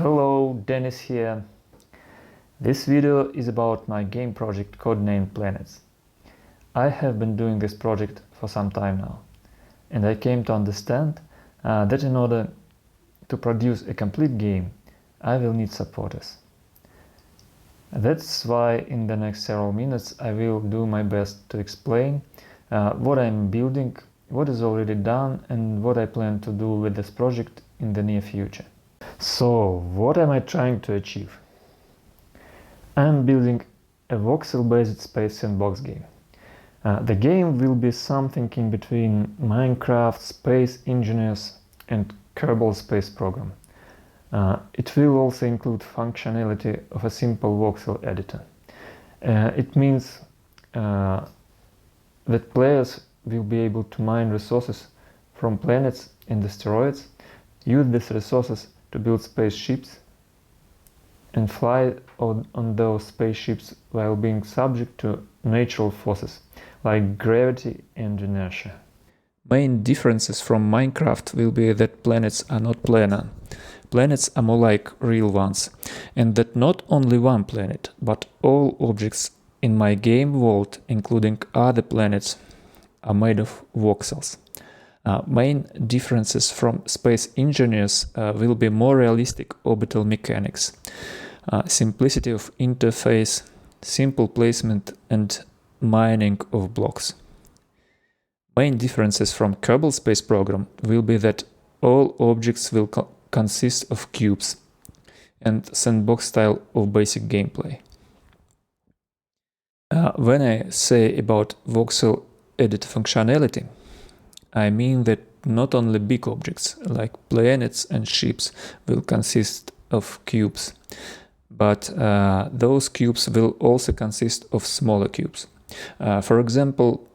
Hello, Dennis here. This video is about my game project codenamed Planets. I have been doing this project for some time now, and I came to understand that in order to produce a complete game, I will need supporters. That's why in the next several minutes I will do my best to explain what I'm building, what is already done, and what I plan to do with this project in the near future. So, what am I trying to achieve? I'm building a voxel-based space sandbox game. The game will be something in between Minecraft, Space Engineers, and Kerbal Space Program. It will also include functionality of a simple voxel editor. It means that players will be able to mine resources from planets and asteroids, use these resources to build spaceships, and fly on those spaceships while being subject to natural forces like gravity and inertia. Main differences from Minecraft will be that planets are not planar. Planets are more like real ones, and that not only one planet, but all objects in my game world, including other planets, are made of voxels. Main differences from Space Engineers will be more realistic orbital mechanics, simplicity of interface, simple placement and mining of blocks. Main differences from Kerbal Space Program will be that all objects will consist of cubes and sandbox style of basic gameplay. When I say about voxel edit functionality, I mean that not only big objects like planets and ships will consist of cubes, but those cubes will also consist of smaller cubes. For example,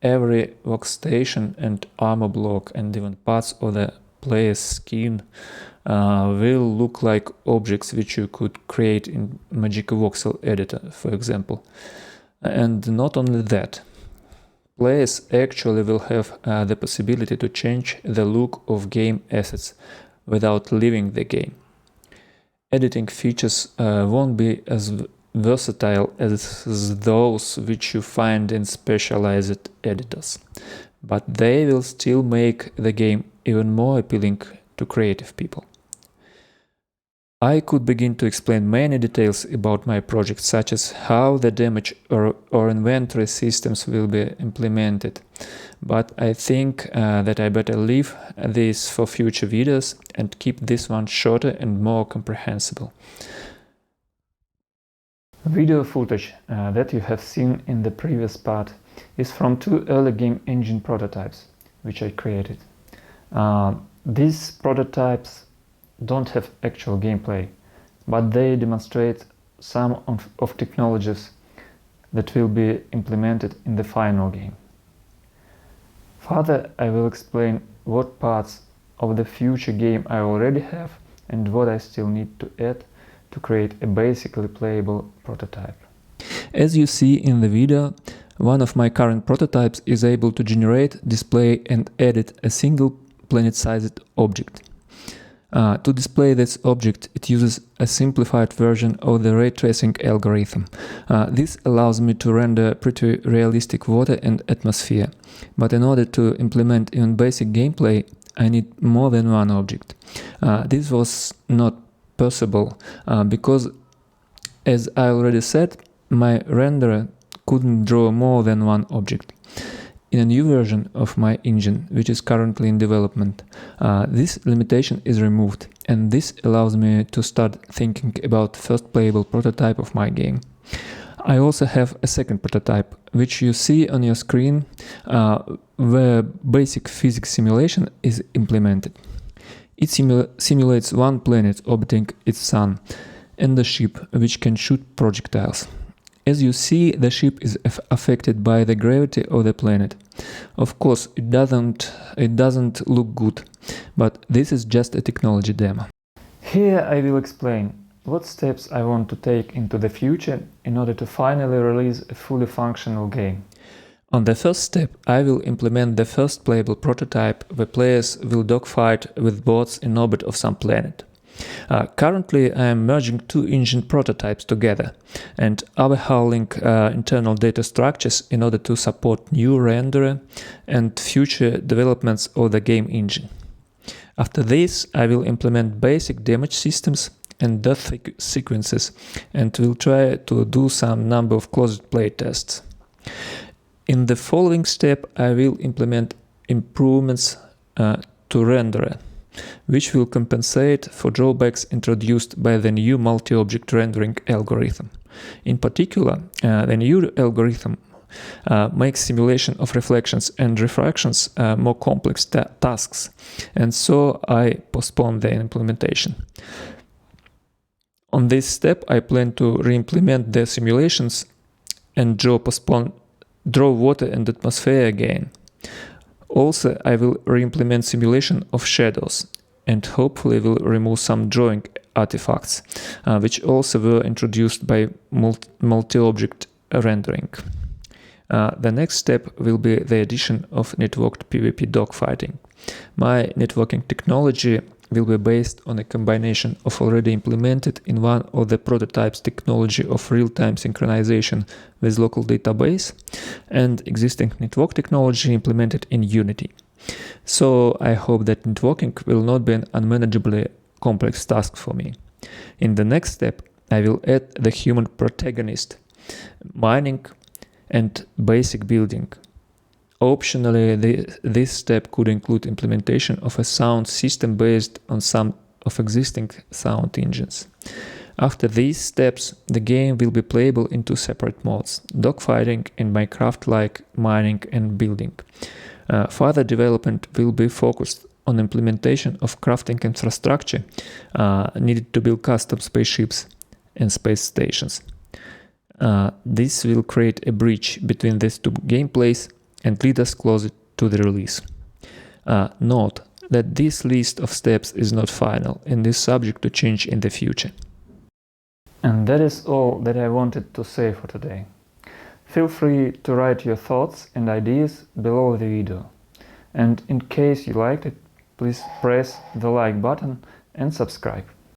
every workstation and armor block and even parts of the player's skin will look like objects which you could create in Magic Voxel editor, for example. And not only that, players actually will have the possibility to change the look of game assets without leaving the game. Editing features won't be as versatile as those which you find in specialized editors, but they will still make the game even more appealing to creative people. I could begin to explain many details about my project, such as how the damage or inventory systems will be implemented, but I think that I better leave this for future videos and keep this one shorter and more comprehensible. Video footage that you have seen in the previous part is from two early game engine prototypes which I created. These prototypes don't have actual gameplay, but they demonstrate some of technologies that will be implemented in the final game. Further, I will explain what parts of the future game I already have and what I still need to add to create a basically playable prototype. As you see in the video, one of my current prototypes is able to generate, display and edit a single planet-sized object. To display this object, it uses a simplified version of the ray tracing algorithm. This allows me to render pretty realistic water and atmosphere, but in order to implement even basic gameplay, I need more than one object. This was not possible because, as I already said, my renderer couldn't draw more than one object. In a new version of my engine, which is currently in development, this limitation is removed, and this allows me to start thinking about the first playable prototype of my game. I also have a second prototype, which you see on your screen, where basic physics simulation is implemented. It simulates one planet orbiting its sun and a ship which can shoot projectiles. As you see, the ship is affected by the gravity of the planet. Of course, it doesn't look good, but this is just a technology demo. Here I will explain what steps I want to take into the future in order to finally release a fully functional game. On the first step, I will implement the first playable prototype where players will dogfight with bots in orbit of some planet. Currently, I am merging two engine prototypes together and overhauling internal data structures in order to support new renderer and future developments of the game engine. After this, I will implement basic damage systems and death sequences and will try to do some number of closed play tests. In the following step, I will implement improvements to renderer, which will compensate for drawbacks introduced by the new multi-object rendering algorithm. In particular, the new algorithm makes simulation of reflections and refractions more complex tasks, and so I postpone their implementation. On this step, I plan to re-implement the simulations and draw water and atmosphere again. Also, I will re-implement simulation of shadows and hopefully will remove some drawing artifacts, which also were introduced by multi-object rendering. The next step will be the addition of networked PvP dogfighting. My networking technology will be based on a combination of already implemented in one of the prototypes technology of real-time synchronization with local database and existing network technology implemented in Unity. So I hope that networking will not be an unmanageably complex task for me. In the next step, I will add the human protagonist, mining and basic building. Optionally, this step could include implementation of a sound system based on some of existing sound engines. After these steps, the game will be playable in two separate modes, dogfighting and Minecraft-like mining and building. Further development will be focused on implementation of crafting infrastructure needed to build custom spaceships and space stations. This will create a bridge between these two gameplays and lead us closer to the release. Note that this list of steps is not final and is subject to change in the future. And that is all that I wanted to say for today. Feel free to write your thoughts and ideas below the video. And in case you liked it, please press the like button and subscribe.